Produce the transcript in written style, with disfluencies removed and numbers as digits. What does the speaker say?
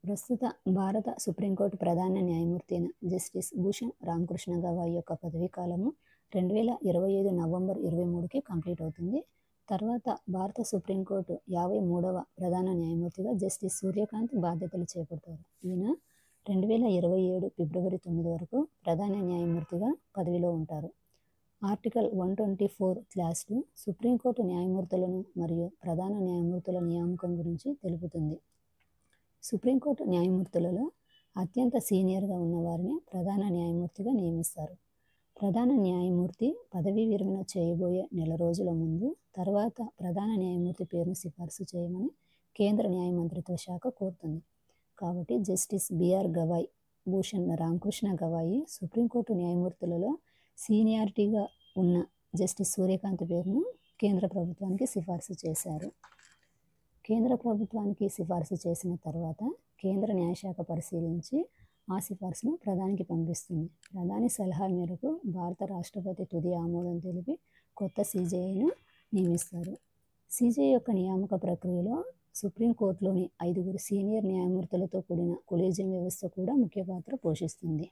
ప్రస్తుత భారత సుప్రీంకోర్టు ప్రధాన న్యాయమూర్తి అయిన జస్టిస్ భూషణ్ రామకృష్ణ గవాయ్ యొక్క పదవీ కాలము 2025 నవంబర్ 23కి కంప్లీట్ అవుతుంది. తర్వాత భారత సుప్రీంకోర్టు 53వ ప్రధాన న్యాయమూర్తిగా జస్టిస్ సూర్యకాంత్ బాధ్యతలు చేపడతారు. ఈయన 2027 ఫిబ్రవరి 9 వరకు ప్రధాన న్యాయమూర్తిగా పదవిలో ఉంటారు. ఆర్టికల్ 124 క్లాస్ 2 సుప్రీంకోర్టు న్యాయమూర్తులను మరియు ప్రధాన న్యాయమూర్తుల నియామకం గురించి తెలుపుతుంది. సుప్రీంకోర్టు న్యాయమూర్తులలో అత్యంత సీనియర్గా ఉన్నవారిని ప్రధాన న్యాయమూర్తిగా నియమిస్తారు. ప్రధాన న్యాయమూర్తి పదవీ విరమణ చేయబోయే నెల రోజుల ముందు తర్వాత ప్రధాన న్యాయమూర్తి పేరును సిఫార్సు చేయమని కేంద్ర న్యాయ మంత్రిత్వ శాఖ కోరుతుంది. కాబట్టి justice BR Gavai Bhushan Ramakrishna Gavai supreme court న్యాయమూర్తులలో సీనియారిటీగా ఉన్న జస్టిస్ సూర్యకాంత్ పేరును కేంద్ర ప్రభుత్వానికి సిఫార్సు చేశారు. కేంద్ర ప్రభుత్వానికి సిఫార్సు చేసిన తర్వాత కేంద్ర న్యాయశాఖ పరిశీలించి ఆ సిఫార్సును ప్రధానికి పంపిస్తుంది. ప్రధాని సలహా మేరకు భారత రాష్ట్రపతి తుది ఆమోదం తెలిపి కొత్త సీజేఐను నియమిస్తారు. సీజేఐ యొక్క నియామక ప్రక్రియలో సుప్రీంకోర్టులోని 5 సీనియర్ న్యాయమూర్తులతో కూడిన కొలీజియం వ్యవస్థ కూడా ముఖ్య పాత్ర పోషిస్తుంది.